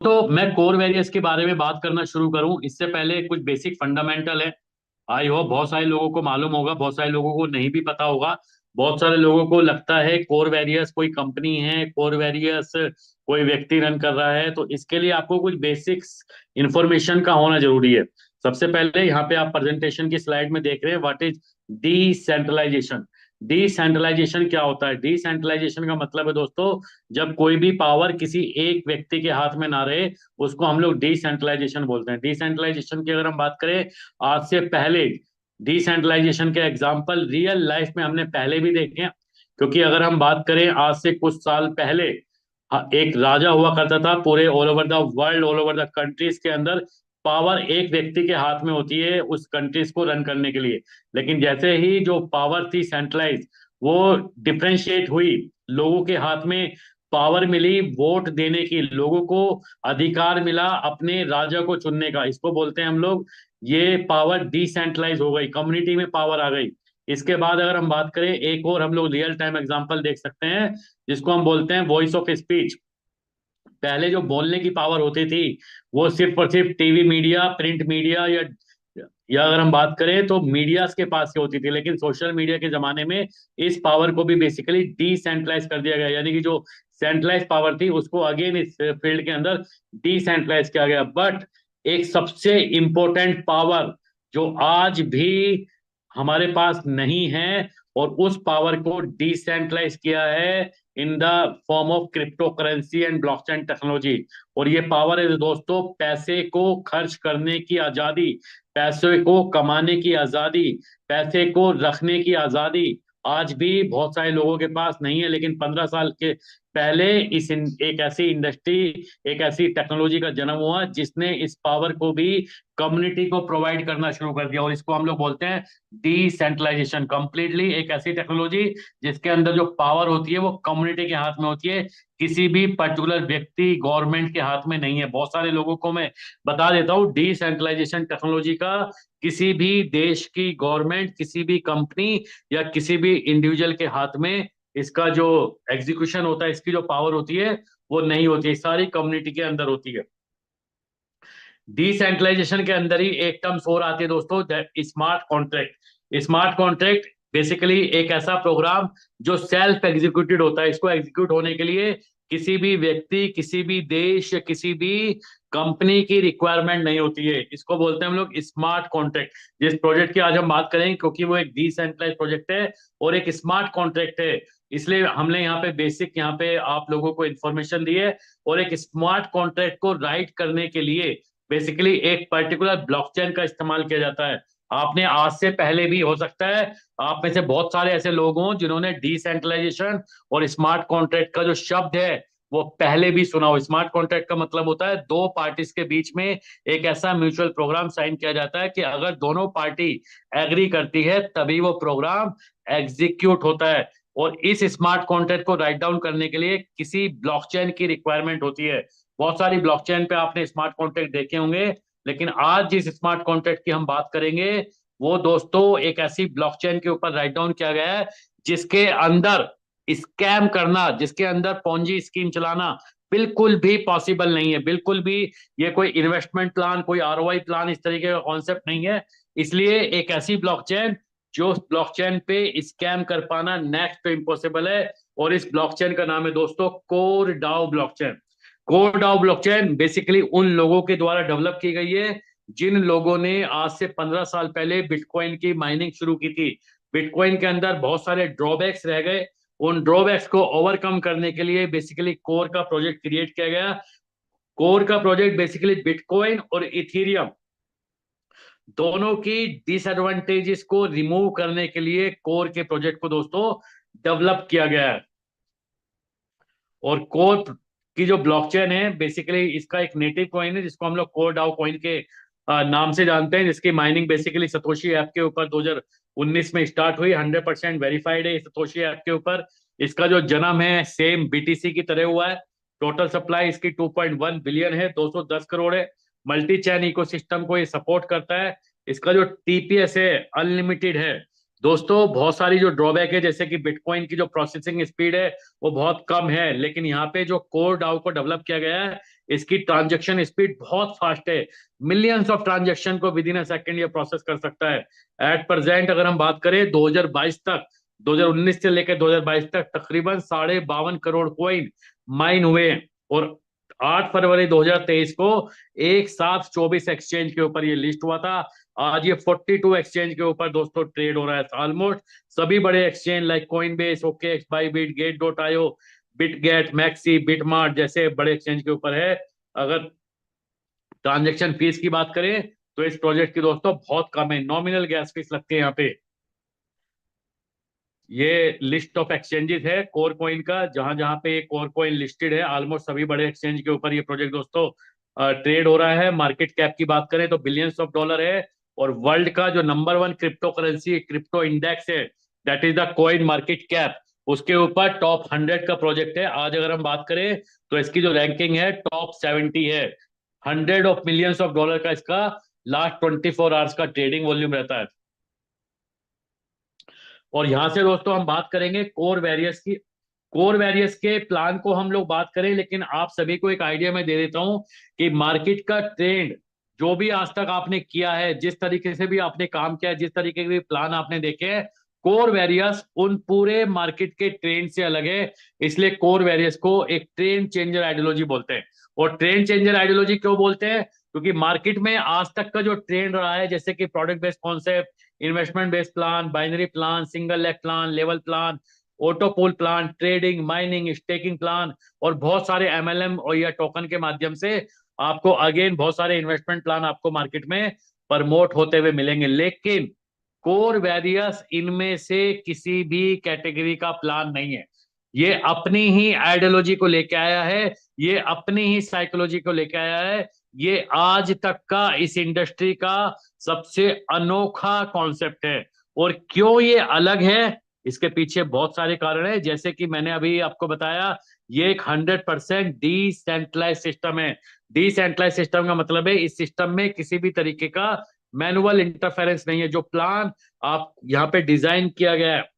तो मैं core variance के बारे में बात करना शुरू करूं इससे पहले कुछ बेसिक फंडामेंटल है। आई होप बहुत सारे लोगों को मालूम होगा, बहुत सारे लोगों को नहीं भी पता होगा। बहुत सारे लोगों को लगता है कोर वेरियस कोई कंपनी है, कोर वेरियस कोई व्यक्ति रन कर रहा है। तो इसके लिए आपको कुछ बेसिक्स इंफॉर्मेशन का होना जरूरी है। सबसे पहले यहाँ पे आप प्रेजेंटेशन की स्लाइड में देख रहे हैं व्हाट इज डिसेंट्रलाइजेशन। डिसेंट्रलाइजेशन क्या होता है? डिसेंट्रलाइजेशन का मतलब है दोस्तों, जब कोई भी पावर किसी एक व्यक्ति के हाथ में ना रहे, उसको हम लोग डिसेंट्रलाइजेशन बोलते हैं। डिसेंट्रलाइजेशन की अगर हम बात करें आज से पहले, डिसेंट्रलाइजेशन के एग्जांपल रियल लाइफ में हमने पहले भी देखे हैं। क्योंकि अगर हम बात करें आज से कुछ साल पहले, एक राजा हुआ करता था पूरे all over the world, all over the countries के अंदर पावर एक व्यक्ति के हाथ में होती है उस कंट्रीज को रन करने के लिए। लेकिन जैसे ही जो पावर थी सेंट्रलाइज, वो डिफरेंशिएट हुई, लोगों के हाथ में पावर मिली वोट देने की, लोगों को अधिकार मिला अपने राजा को चुनने का, इसको बोलते हैं हम लोग ये पावर डिसेंट्रलाइज हो गई, कम्युनिटी में पावर आ गई। इसके बाद अगर हम बात करें, एक और हम लोग रियल टाइम एग्जांपल देख सकते हैं जिसको हम बोलते हैं वॉइस ऑफ स्पीच। पहले जो बोलने की पावर होती थी वो सिर्फ और सिर्फ टीवी मीडिया, प्रिंट मीडिया या अगर हम बात करें तो मीडियाज के पास ही होती थी। लेकिन सोशल मीडिया के जमाने में इस पावर को भी बेसिकली डिसेंट्रलाइज कर दिया गया, यानी कि जो सेंट्रलाइज पावर थी उसको अगेन इस फील्ड के अंदर डिसेंट्रलाइज किया गया। बट एक सबसे इंपॉर्टेंट पावर जो आज भी हमारे पास नहीं है, और उस पावर को डिसेंट्रलाइज किया है in the form of crypto currency and blockchain technology. और ये पावर है दोस्तों पैसे को खर्च करने की आजादी, पैसे को कमाने की आजादी, पैसे को रखने की आजादी आज भी बहुत सारे लोगों के पास नहीं है। लेकिन 15 साल के पहले एक ऐसी इंडस्ट्री, एक ऐसी टेक्नोलॉजी का जन्म हुआ जिसने इस पावर को भी कम्युनिटी को प्रोवाइड करना शुरू कर दिया, और इसको हम लोग बोलते हैं डिसेंट्रलाइजेशन। कंप्लीटली एक ऐसी टेक्नोलॉजी जिसके अंदर जो पावर होती है वो कम्युनिटी के हाथ में होती है, किसी भी पर्टिकुलर व्यक्ति गवर्नमेंट के हाथ में नहीं है। बहुत सारे लोगों को मैं बता देता हूँ, डिसेंट्रलाइजेशन टेक्नोलॉजी का किसी भी देश की गवर्नमेंट, किसी भी कंपनी या किसी भी इंडिविजुअल के हाथ में इसका जो एग्जीक्यूशन होता है, इसकी जो पावर होती है वो नहीं होती है, सारी कम्युनिटी के अंदर होती है। डिसेंट्रलाइजेशन के अंदर ही एक टर्म्स और आती है दोस्तों, smart contract. Smart contract basically एक ऐसा प्रोग्राम जो सेल्फ एग्जीक्यूटेड होता है। इसको एग्जीक्यूट होने के लिए किसी भी व्यक्ति, किसी भी देश या किसी भी कंपनी की रिक्वायरमेंट नहीं होती है। इसको बोलते हैं हम लोग स्मार्ट कॉन्ट्रैक्ट। जिस प्रोजेक्ट की आज हम बात करेंगे, क्योंकि वो एक डिसेंट्रलाइज प्रोजेक्ट है और एक स्मार्ट कॉन्ट्रैक्ट है, इसलिए हमने यहाँ पे बेसिक यहाँ पे आप लोगों को इन्फॉर्मेशन दी है। और एक स्मार्ट कॉन्ट्रैक्ट को राइट करने के लिए बेसिकली एक पर्टिकुलर ब्लॉकचेन का इस्तेमाल किया जाता है। आपने आज से पहले भी, हो सकता है आप में से बहुत सारे ऐसे लोग हों जिन्होंने डिसेंट्रलाइजेशन और स्मार्ट कॉन्ट्रैक्ट का जो शब्द है वो पहले भी सुना हो। स्मार्ट कॉन्ट्रैक्ट का मतलब होता है दो पार्टीज के बीच में एक ऐसा म्यूचुअल प्रोग्राम साइन किया जाता है कि अगर दोनों पार्टी एग्री करती है तभी वो प्रोग्राम एग्जीक्यूट होता है। और इस स्मार्ट कॉन्ट्रैक्ट को राइट डाउन करने के लिए किसी ब्लॉकचेन की रिक्वायरमेंट होती है। बहुत सारी ब्लॉकचेन पे आपने स्मार्ट कॉन्ट्रैक्ट देखे होंगे, लेकिन आज जिस स्मार्ट कॉन्ट्रैक्ट की हम बात करेंगे वो दोस्तों एक ऐसी ब्लॉकचेन के ऊपर राइट डाउन किया गया है जिसके अंदर स्कैम करना, जिसके अंदर पॉन्जी स्कीम चलाना बिल्कुल भी पॉसिबल नहीं है, बिल्कुल भी। ये कोई इन्वेस्टमेंट प्लान, कोई आरओआई प्लान इस तरीके का कॉन्सेप्ट नहीं है। इसलिए एक ऐसी ब्लॉकचेन जो ब्लॉकचेन पे स्कैम कर पाना नेक्स्ट तो इम्पॉसिबल है। और इस ब्लॉकचेन का नाम है दोस्तों core DAO blockchain. Core DAO blockchain basically उन लोगों के द्वारा डेवलप की गई है जिन लोगों ने आज से 15 साल पहले बिटकॉइन की माइनिंग शुरू की थी। बिटकॉइन के अंदर बहुत सारे ड्रॉबैक्स रह गए, उन ड्रॉबैक्स को ओवरकम करने के लिए बेसिकली कोर का प्रोजेक्ट क्रिएट किया गया। कोर का प्रोजेक्ट बेसिकली बिटकॉइन और इथीरियम दोनों की डिसएडवांटेजेस को रिमूव करने के लिए कोर के प्रोजेक्ट को दोस्तों डेवलप किया गया है। और कोर की जो ब्लॉकचेन है बेसिकली इसका एक नेटिव कॉइन है जिसको हम लोग कोर डाओ कॉइन के नाम से जानते हैं, जिसकी माइनिंग बेसिकली सतोशी ऐप के ऊपर 2019 में स्टार्ट हुई। 100% वेरीफाइड है सतोशी ऐप के ऊपर। इसका जो जन्म है सेम बीटीसी की तरह हुआ है। टोटल सप्लाई इसकी 2.1 बिलियन है, 210 करोड़ है। मल्टी चैन इकोसिस्टम को ये सपोर्ट करता है। इसका जो टीपीएस है अनलिमिटेड है। दोस्तों बहुत सारी जो ड्रॉबैक है, जैसे कि बिटकॉइन की जो प्रोसेसिंग स्पीड है वो बहुत कम है, लेकिन यहाँ पे जो कोर डाउ को डेवलप किया गया है इसकी ट्रांजैक्शन स्पीड बहुत फास्ट है, मिलियंस ऑफ ट्रांजैक्शन को विद इन अ सेकंड ये प्रोसेस कर सकता है। एट प्रेजेंट अगर हम बात करें 2022 तक, 2019 से लेकर 2022 तक तकरीबन 52.5 करोड़ कॉइन माइन हुए हैं। और 8 फरवरी 2023 को एक साथ 24 एक्सचेंज के ऊपर ये लिस्ट हुआ था। आज ये 42 एक्सचेंज के ऊपर दोस्तों ट्रेड हो रहा है। ऑलमोस्ट सभी बड़े exchange like Coinbase, OKX, Bybit, Gate io, Bitget, MEXC, BitMart जैसे बड़े एक्सचेंज के ऊपर है। अगर ट्रांजेक्शन फीस की बात करें तो इस प्रोजेक्ट की दोस्तों बहुत कम है, नॉमिनल गैस फीस लगती है यहाँ पे। ये लिस्ट ऑफ एक्सचेंजेस है कोर कॉइन का, जहां जहां पे कोर कॉइन लिस्टेड है ऑलमोस्ट सभी बड़े एक्सचेंज के ऊपर ये प्रोजेक्ट दोस्तों ट्रेड हो रहा है। मार्केट कैप की बात करें तो बिलियंस ऑफ डॉलर है। और वर्ल्ड का जो number 1 crypto currency crypto index है, that is the CoinMarketCap, उसके ऊपर टॉप 100 का प्रोजेक्ट है। आज अगर हम बात करें तो इसकी जो रैंकिंग है टॉप 70 है। 100 ऑफ मिलियंस ऑफ डॉलर का इसका लास्ट 24 आवर्स का ट्रेडिंग वॉल्यूम रहता है। और यहां से दोस्तों हम बात करेंगे कोर वेरियस की। कोर वेरियस के प्लान को हम लोग बात करें, लेकिन आप सभी को एक आइडिया मैं दे देता हूं कि मार्केट का ट्रेंड जो भी आज तक आपने किया है, जिस तरीके से भी आपने काम किया है, जिस तरीके के भी प्लान आपने देखे हैं, कोर वेरियस उन पूरे मार्केट के ट्रेंड से अलग है। इसलिए कोर वेरियस को एक ट्रेंड चेंजर आइडियोलॉजी बोलते हैं। और ट्रेंड चेंजर आइडियोलॉजी क्यों बोलते हैं? क्योंकि मार्केट में आज तक का जो ट्रेंड रहा है, जैसे कि product based concept, investment based plan, binary plan, single leg plan, level plan, autopool plan, trading, mining, staking plan, और बहुत सारे एमएलएम और या टोकन के माध्यम से आपको अगेन बहुत सारे इन्वेस्टमेंट प्लान आपको मार्केट में प्रमोट होते हुए मिलेंगे। लेकिन कोर वेरियस इनमें से किसी भी कैटेगरी का प्लान नहीं है। ये अपनी ही आइडियोलॉजी को लेके आया है, ये अपनी ही साइकोलॉजी को लेके आया है। ये आज तक का इस इंडस्ट्री का सबसे अनोखा कॉन्सेप्ट है। और क्यों ये अलग है, इसके पीछे बहुत सारे कारण हैं। जैसे कि मैंने अभी आपको बताया, ये एक 100% डिसेंट्रलाइज सिस्टम है। डिसेंट्रलाइज सिस्टम का मतलब है इस सिस्टम में किसी भी तरीके का मैनुअल इंटरफेरेंस नहीं है। जो प्लान आप यहाँ पे डिजाइन किया गया है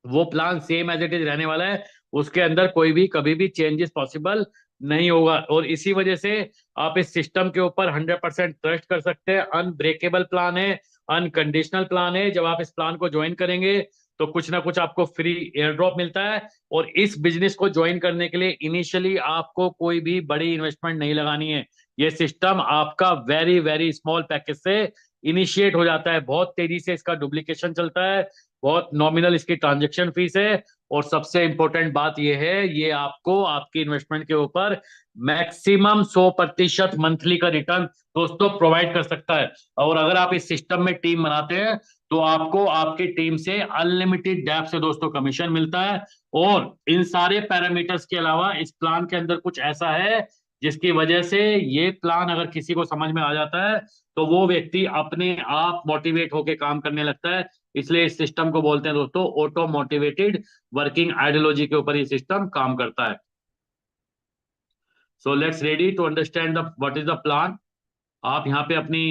वो plan same as it is रहने वाला है, उसके अंदर कोई भी कभी भी चेंजेस पॉसिबल नहीं होगा। और इसी वजह से आप इस सिस्टम के ऊपर 100% ट्रस्ट कर सकते हैं। अनब्रेकेबल प्लान है, अनकंडीशनल प्लान है। जब आप इस प्लान को ज्वाइन करेंगे तो कुछ ना कुछ आपको फ्री एयर ड्रॉप मिलता है। और इस बिजनेस को ज्वाइन करने के लिए इनिशियली आपको कोई भी बड़ी इन्वेस्टमेंट नहीं लगानी है। ये सिस्टम आपका वेरी वेरी स्मॉल पैकेज से इनिशिएट हो जाता है। बहुत तेजी से इसका डुप्लीकेशन चलता है, बहुत नॉमिनल इसकी ट्रांजेक्शन फीस है। और सबसे इंपॉर्टेंट बात यह है, ये आपको आपकी इन्वेस्टमेंट के ऊपर मैक्सिमम 100% मंथली का रिटर्न दोस्तों प्रोवाइड कर सकता है। और अगर आप इस सिस्टम में टीम बनाते हैं तो आपको आपकी टीम से अनलिमिटेड डेप्थ से दोस्तों कमीशन मिलता है। और इन सारे पैरामीटर्स के अलावा इस प्लान के अंदर कुछ ऐसा है जिसकी वजह से ये प्लान अगर किसी को समझ में आ जाता है तो वो व्यक्ति अपने आप मोटिवेट होकर काम करने लगता है। इसलिए इस सिस्टम को बोलते हैं दोस्तों ऑटो मोटिवेटेड वर्किंग आइडियोलॉजी के ऊपर ये सिस्टम काम करता है। So let's ready to understand the what is the plan. आप यहाँ पे अपनी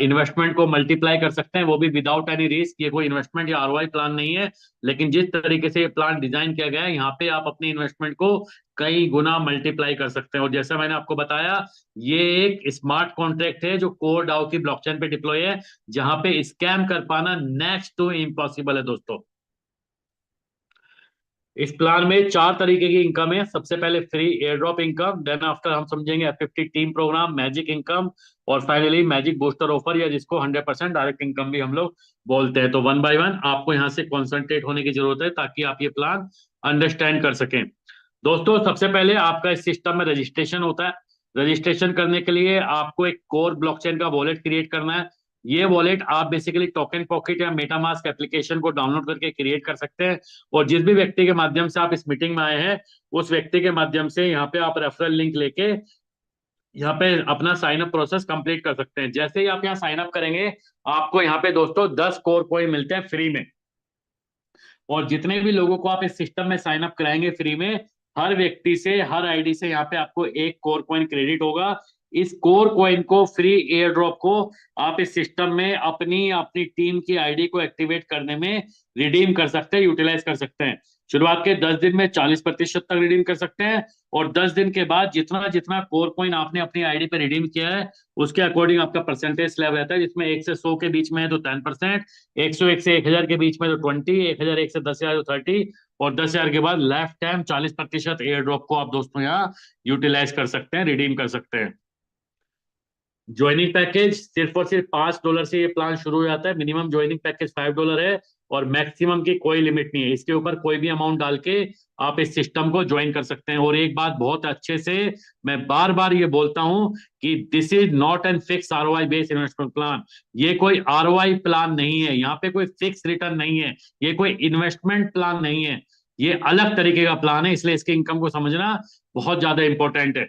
इन्वेस्टमेंट को मल्टीप्लाई कर सकते हैं, वो भी विदाउट एनी रिस्क। ये कोई इन्वेस्टमेंट या आरओआई प्लान नहीं है, लेकिन जिस तरीके से ये प्लान डिजाइन किया गया है यहाँ पे आप अपनी इन्वेस्टमेंट को कई गुना मल्टीप्लाई कर सकते हैं। और जैसा मैंने आपको बताया, ये एक स्मार्ट कॉन्ट्रैक्ट है जो कोर डाओ की ब्लॉकचेन पे डिप्लॉय है, जहां पे स्कैम कर पाना नेक्स्ट टू इम्पॉसिबल है दोस्तों। इस प्लान में 4 तरीके की इनकम है। सबसे पहले free airdrop income, then after हम समझेंगे F50 team program, magic income, और फाइनली मैजिक बूस्टर ऑफर, या जिसको 100% डायरेक्ट इनकम भी हम लोग बोलते हैं। तो वन बाय वन आपको यहाँ से कॉन्सेंट्रेट होने की जरूरत है ताकि आप ये प्लान अंडरस्टैंड कर सकें। दोस्तों सबसे पहले आपका इस सिस्टम में रजिस्ट्रेशन होता है। रजिस्ट्रेशन करने के लिए आपको एक कोर ब्लॉकचेन का वॉलेट क्रिएट करना है। ये वॉलेट आप बेसिकली टोकन पॉकेट या मेटामास्क एप्लीकेशन को डाउनलोड करके क्रिएट कर सकते हैं। और जिस भी व्यक्ति के माध्यम से आप इस मीटिंग में आए हैं उस व्यक्ति के माध्यम से यहाँ पे आप रेफरल लिंक लेके यहाँ पे अपना साइन अप प्रोसेस कंप्लीट कर सकते हैं। जैसे ही आप यहाँ साइन अप करेंगे आपको यहाँ पे दोस्तों 10 कोर कॉइन मिलते हैं फ्री में। और जितने भी लोगों को आप इस सिस्टम में साइन अप कराएंगे फ्री में, हर व्यक्ति से, हर आईडी से यहाँ पे आपको एक कोर कॉइन क्रेडिट होगा। इस कोर कॉइन को, फ्री एयर ड्रॉप को, आप इस सिस्टम में अपनी अपनी टीम की आईडी को एक्टिवेट करने में रिडीम कर सकते हैं, यूटिलाइज कर सकते हैं। शुरुआत के 10 दिन में 40% तक रिडीम कर सकते हैं, और 10 दिन के बाद जितना जितना कोर कॉइन आपने अपनी आईडी पे रिडीम किया है उसके अकॉर्डिंग आपका परसेंटेज स्लैब रहता है, जिसमें 1 से 100 के बीच में है तो 10%, 101 से 1000 के बीच में तो 20, 1001 से 10,000 तो 30, और 10,000 के बाद लाइफ टाइम 40% एयर ड्रॉप को आप दोस्तों यहाँ यूटिलाइज कर सकते हैं, रिडीम कर सकते हैं। ज्वाइनिंग पैकेज सिर्फ और सिर्फ $5 से ये प्लान शुरू हो जाता है। मिनिमम ज्वाइनिंग पैकेज $5 है, और मैक्सिमम की कोई लिमिट नहीं है, इसके ऊपर कोई भी अमाउंट डाल के आप इस सिस्टम को ज्वाइन कर सकते हैं। और एक बात बहुत अच्छे से मैं बार बार ये बोलता हूं कि this is not an fix ROI based investment plan. ये कोई आरओआई प्लान नहीं है, यहाँ पे कोई फिक्स रिटर्न नहीं है, ये कोई इन्वेस्टमेंट प्लान नहीं है, ये अलग तरीके का प्लान है, इसलिए इसके इनकम को समझना बहुत ज्यादा इंपॉर्टेंट है।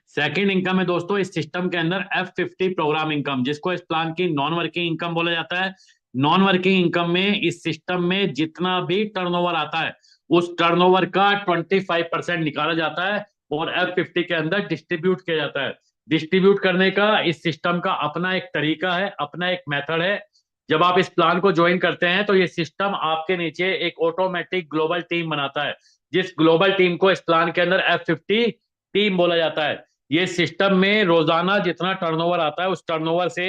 सेकेंड इनकम है दोस्तों इस सिस्टम के अंदर F50 प्रोग्राम इनकम, जिसको इस प्लान की नॉन वर्किंग इनकम बोला जाता है। नॉन वर्किंग इनकम में इस सिस्टम में जितना भी टर्नओवर आता है उस टर्नओवर का 25% निकाला जाता है और F50 के अंदर डिस्ट्रीब्यूट किया जाता है। डिस्ट्रीब्यूट करने का इस सिस्टम का अपना एक तरीका है, अपना एक मेथड है। जब आप इस प्लान को ज्वाइन करते हैं तो ये सिस्टम आपके नीचे एक ऑटोमेटिक ग्लोबल टीम बनाता है, जिस ग्लोबल टीम को इस प्लान के अंदर F50 टीम बोला जाता है। ये सिस्टम में रोजाना जितना टर्नओवर आता है उस टर्नओवर से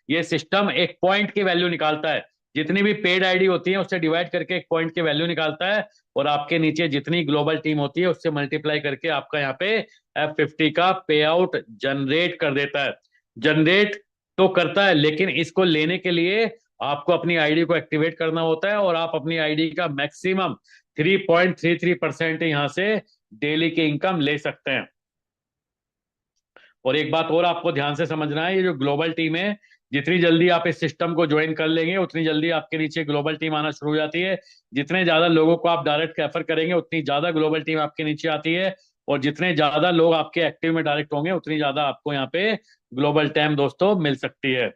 ये सिस्टम एक पॉइंट की वैल्यू निकालता है, जितनी भी पेड आईडी होती है उससे डिवाइड करके एक पॉइंट की वैल्यू निकालता है, और आपके नीचे जितनी ग्लोबल टीम होती है उससे मल्टीप्लाई करके आपका यहाँ पे F50 का पे आउट जनरेट कर देता है। जनरेट तो करता है, लेकिन इसको लेने के लिए आपको अपनी आईडी को एक्टिवेट करना होता है, और आप अपनी आईडी का मैक्सिमम 3.33% यहाँ से डेली की इनकम ले सकते हैं। और एक बात और आपको ध्यान से समझना है, ये जो ग्लोबल टीम है, जितनी जल्दी आप इस सिस्टम को ज्वाइन कर लेंगे उतनी जल्दी आपके नीचे ग्लोबल टीम आना शुरू हो जाती है। जितने ज्यादा लोगों को आप डायरेक्ट रेफर करेंगे उतनी ज्यादा ग्लोबल टीम आपके नीचे आती है, और जितने ज्यादा लोग आपके एक्टिव में डायरेक्ट होंगे उतनी ज्यादा आपको यहाँ पे ग्लोबल टीम दोस्तों मिल सकती है।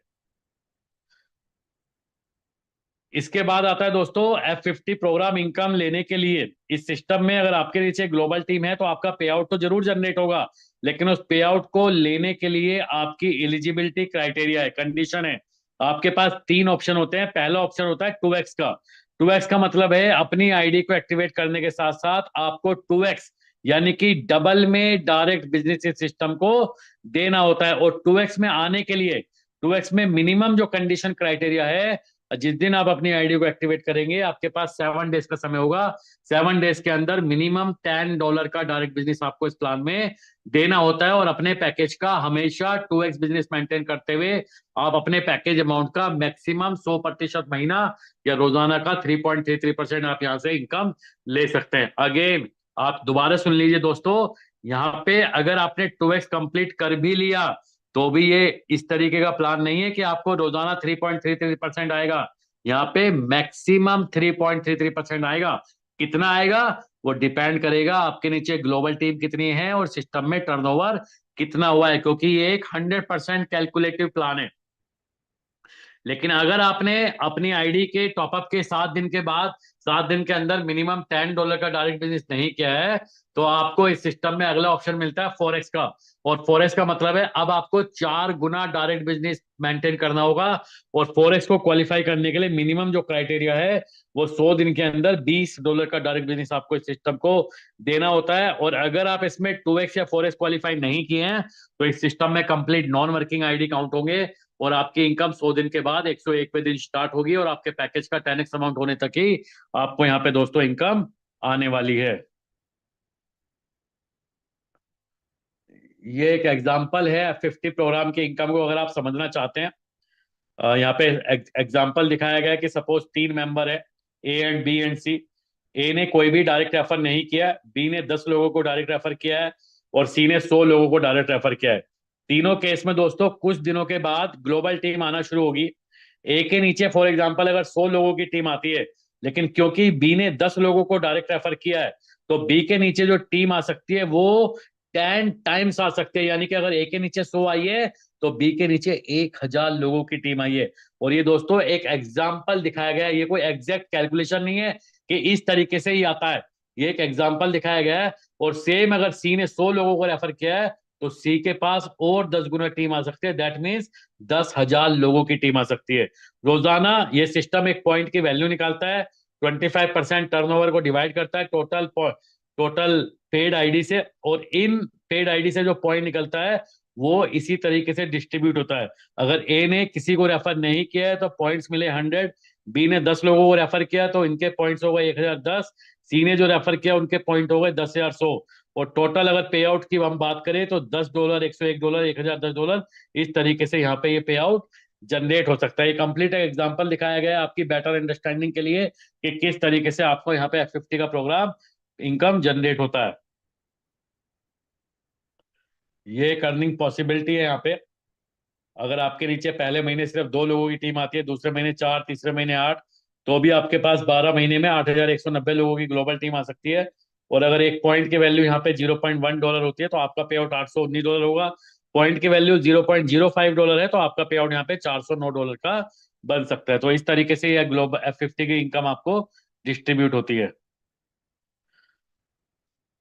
इसके बाद आता है दोस्तों F50 प्रोग्राम इनकम लेने के लिए इस सिस्टम में अगर आपके नीचे ग्लोबल टीम है तो आपका पे आउट तो जरूर जनरेट होगा, लेकिन उस पे आउट को लेने के लिए आपकी एलिजिबिलिटी क्राइटेरिया है, कंडीशन है। आपके पास 3 ऑप्शन होते हैं। पहला ऑप्शन होता है 2x का। 2x का मतलब है अपनी आईडी को एक्टिवेट करने के साथ साथ आपको 2x यानी कि डबल में डायरेक्ट बिजनेस सिस्टम को देना होता है। और 2x में आने के लिए 2x में मिनिमम जो कंडीशन क्राइटेरिया है, जिस दिन आप अपनी आईडी को एक्टिवेट करेंगे आपके पास 7 डेज का समय होगा। 7 डेज के अंदर मिनिमम $10 का डायरेक्ट बिजनेस आपको इस प्लान में देना होता है, और अपने पैकेज का हमेशा 2x बिजनेस मेंटेन करते हुए आप अपने पैकेज अमाउंट का मैक्सिमम 100% महीना या रोजाना का 3.33% आप यहाँ से इनकम ले सकते हैं। अगेन आप दोबारा सुन लीजिए दोस्तों, यहाँ पे अगर आपने 2x कंप्लीट कर भी लिया तो भी ये इस तरीके का प्लान नहीं है कि आपको रोजाना 3.33% आएगा। यहाँ पे मैक्सिमम 3.33% आएगा। कितना आएगा वो डिपेंड करेगा आपके नीचे ग्लोबल टीम कितनी है और सिस्टम में टर्नओवर कितना हुआ है, क्योंकि ये एक 100% कैलकुलेटिव प्लान है। लेकिन अगर आपने अपनी आईडी के टॉपअप के 7 दिन के बाद 7 दिन के अंदर मिनिमम $10 का डायरेक्ट बिजनेस नहीं किया है तो आपको इस सिस्टम में अगला ऑप्शन मिलता है 4x का। और 4x का मतलब है अब आपको 4 गुना डायरेक्ट बिजनेस मेंटेन करना होगा। और 4x को क्वालिफाई करने के लिए मिनिमम जो क्राइटेरिया है वो 100 दिन के अंदर $20 का डायरेक्ट बिजनेस आपको इस सिस्टम को देना होता है। और अगर आप इसमें 2x या 4x क्वालिफाई नहीं किए हैं तो इस सिस्टम में complete non working ID count होंगे, और आपकी इनकम 100 दिन के बाद 101वें दिन स्टार्ट होगी, और आपके पैकेज का 10x अमाउंट होने तक ही आपको यहाँ पे दोस्तों इनकम आने वाली है। ये एक एग्जांपल है F50 प्रोग्राम की इनकम को अगर आप समझना चाहते हैं। यहाँ पे एग्जांपल दिखाया गया है कि सपोज 3 मेंबर है, ए एंड बी एंड सी। ए ने कोई भी डायरेक्ट रेफर नहीं किया, बी ने 10 लोगों को डायरेक्ट रेफर किया है, और सी ने 100 लोगों को डायरेक्ट रेफर किया है। तीनों केस में दोस्तों कुछ दिनों के बाद ग्लोबल टीम आना शुरू होगी। ए के नीचे फॉर एग्जाम्पल अगर 100 लोगों की टीम आती है, लेकिन क्योंकि बी ने 10 लोगों को डायरेक्ट रेफर किया है तो बी के नीचे जो टीम आ सकती है वो 10 टाइम्स आ सकती है। यानी कि अगर ए के नीचे 100 आई है तो बी के नीचे 1000 लोगों की टीम आई है। और ये दोस्तों एक एग्जाम्पल दिखाया गया है, ये कोई एग्जैक्ट कैलकुलेशन नहीं है कि इस तरीके से ही आता है, ये एक एग्जाम्पल दिखाया गया है। और सेम अगर सी ने 100 लोगों को रेफर किया है तो सी के पास और 10 गुना टीम आ सकती है, दैट मीन्स 10,000 लोगों की टीम आ सकती है। रोजाना ये सिस्टम एक पॉइंट की वैल्यू निकालता है, 25% टर्नओवर को डिवाइड करता है टोटल पेड आईडी से, और इन पेड आईडी से जो पॉइंट निकलता है वो इसी तरीके से डिस्ट्रीब्यूट होता है। अगर ए ने किसी को रेफर नहीं किया है तो पॉइंट्स मिले 100, बी ने 10 लोगों को रेफर किया तो इनके पॉइंट्स हो गए 1010, सी ने जो रेफर किया उनके पॉइंट हो गए 10,100, और टोटल अगर पे आउट की हम बात करें तो $10, $101, 1,010, इस तरीके से यहाँ पे ये पे आउट जनरेट हो सकता है। ये कंप्लीट एक एग्जांपल दिखाया गया है आपकी बेटर अंडरस्टैंडिंग के लिए कि किस तरीके से आपको यहाँ पे F50 का प्रोग्राम इनकम जनरेट होता है। ये एक अर्निंग पॉसिबिलिटी है यहाँ पे। अगर आपके नीचे पहले महीने सिर्फ 2 लोगों की टीम आती है, दूसरे महीने 4, तीसरे महीने 8, तो भी आपके पास 12 महीने में 8,190 लोगों की ग्लोबल टीम आ सकती है। और अगर एक पॉइंट की वैल्यू यहाँ पे $0.1 होती है तो आपका पे आउट $819 होगा। पॉइंट की वैल्यू $0.05 है तो आपका पे आउट यहाँ पे $409 का बन सकता है। तो इस तरीके से यह ग्लोबल F50 की इनकम आपको डिस्ट्रीब्यूट होती है।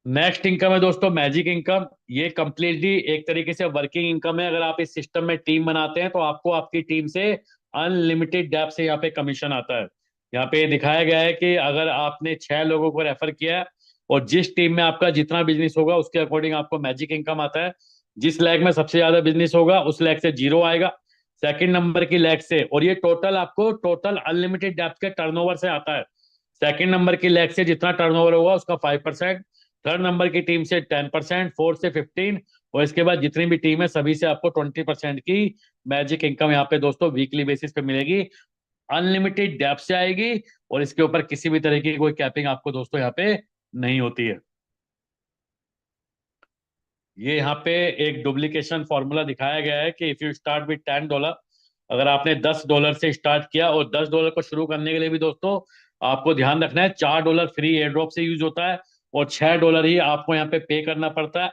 नेक्स्ट इनकम है दोस्तों मैजिक इनकम। ये कंप्लीटली एक तरीके से वर्किंग इनकम है। अगर आप इस सिस्टम में टीम बनाते हैं तो आपको आपकी टीम से अनलिमिटेड डेप्थ से यहाँ पे कमीशन आता है। यहाँ पे दिखाया गया है कि अगर आपने 6 लोगों को रेफर किया है और जिस टीम में आपका जितना बिजनेस होगा उसके अकॉर्डिंग आपको मैजिक इनकम आता है। जिस लैग में सबसे ज्यादा बिजनेस होगा उस लैग से 0 आएगा, सेकंड नंबर की लैग से, और ये टोटल आपको टोटल अनलिमिटेड डेप्थ के टर्नओवर से आता है। सेकंड नंबर की लैग से जितना टर्नओवर होगा उसका 5%, थर्ड नंबर की टीम से 10%, फोर्थ से 15, और इसके बाद जितनी भी टीम है सभी से आपको 20% की मैजिक इनकम यहाँ पे दोस्तों वीकली बेसिस पे मिलेगी। अनलिमिटेड डेप्थ से आएगी और इसके ऊपर किसी भी तरह की कोई कैपिंग आपको दोस्तों यहाँ पे नहीं होती है। ये यहाँ पे एक डुप्लीकेशन फॉर्मूला दिखाया गया है कि इफ यू स्टार्ट विद $10, अगर आपने $10 से स्टार्ट किया, और $10 को शुरू करने के लिए भी दोस्तों आपको ध्यान रखना है $4 फ्री एयर ड्रॉप से यूज होता है और $6 ही आपको यहाँ पे पे करना पड़ता है।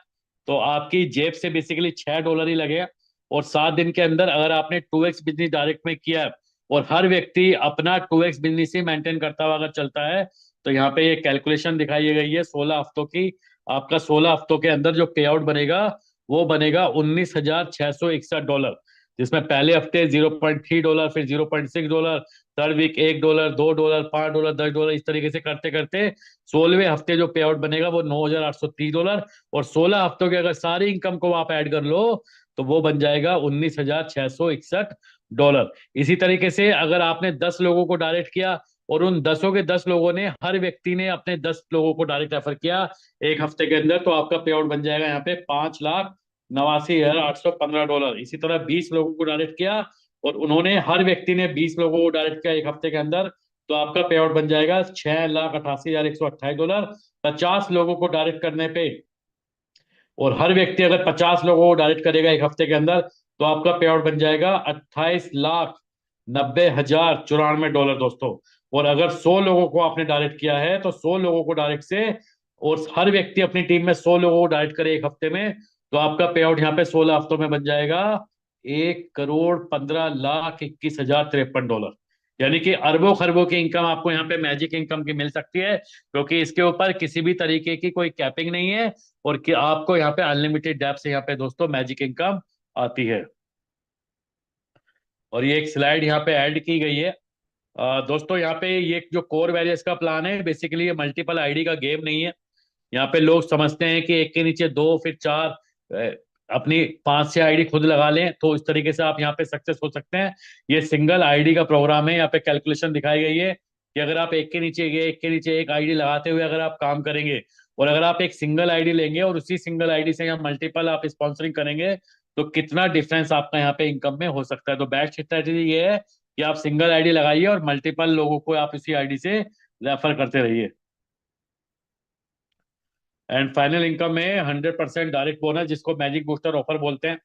तो आपकी जेब से बेसिकली $6 ही लगे। और 7 दिन के अंदर अगर आपने 2x बिजनेस डायरेक्ट में किया है और हर व्यक्ति अपना 2x बिजनेस ही मेंटेन करता हुआ अगर चलता है, तो यहाँ पे ये कैलकुलेशन दिखाई गई है 16 हफ्तों की। आपका 16 हफ्तों के अंदर जो पे आउट बनेगा वो बनेगा $19,661, जिसमें पहले हफ्ते $0.3, फिर $0.6, थर्ड वीक $1, $2, $5, $10, इस तरीके से करते करते 16वें हफ्ते जो पे आउट बनेगा वो $9,830, और 16 हफ्तों के अगर सारी इनकम को आप ऐड कर लो तो वो बन जाएगा $19,661। इसी तरीके से अगर आपने 10 लोगों को डायरेक्ट किया और उन 10 के 10 लोगों ने, हर व्यक्ति ने अपने 10 लोगों को डायरेक्ट रेफर किया एक हफ्ते के अंदर, तो आपका पे आउट बन जाएगा यहाँ पे $5,89,815। इसी तरह 20 लोगों को डायरेक्ट किया और उन्होंने, हर व्यक्ति ने 20 लोगों को डायरेक्ट किया एक हफ्ते के अंदर, तो आपका पे आउट बन जाएगा $6,88,128। 50 लोगों को डायरेक्ट करने पे, और हर व्यक्ति अगर 50 लोगों को डायरेक्ट करेगा एक हफ्ते के अंदर, तो आपका पे आउट बन जाएगा $28,90,094 दोस्तों। और अगर 100 लोगों को आपने डायरेक्ट किया है तो 100 लोगों को डायरेक्ट से, और हर व्यक्ति अपनी टीम में 100 लोगों को डायरेक्ट करे एक हफ्ते में, तो आपका पे आउट यहाँ पे 16 हफ्तों में बन जाएगा $1,15,21,053। यानी कि अरबों खरबों की इनकम आपको यहाँ पे मैजिक इनकम की मिल सकती है, क्योंकि इसके ऊपर किसी भी तरीके की कोई कैपिंग नहीं है, और कि आपको यहाँ पे अनलिमिटेड डेप्थ से यहाँ पे दोस्तों मैजिक इनकम आती है। और ये एक स्लाइड यहाँ पे ऐड की गई है। दोस्तों यहाँ पे ये जो कोर वैरियर्स का प्लान है, बेसिकली ये मल्टीपल आईडी का गेम नहीं है। यहाँ पे लोग समझते हैं कि एक के नीचे दो फिर चार, अपनी 5-6 आईडी खुद लगा लें तो इस तरीके से आप यहाँ पे सक्सेस हो सकते हैं। ये सिंगल आईडी का प्रोग्राम है। यहाँ पे कैलकुलेशन दिखाई गई है कि अगर आप एक के नीचे एक आईडी लगाते हुए अगर आप काम करेंगे, और अगर आप एक सिंगल आईडी लेंगे और उसी सिंगल आईडी से यहाँ मल्टीपल आप स्पॉन्सरिंग करेंगे, तो कितना डिफरेंस आपका यहाँ पे इनकम में हो सकता है। तो बेस्ट स्ट्रेटेजी ये है कि आप सिंगल आईडी लगाइए और मल्टीपल लोगों को आप इसी आईडी से रेफर करते रहिए। एंड फाइनल इनकम में 100% डायरेक्ट बोनस, जिसको मैजिक बूस्टर ऑफर बोलते हैं।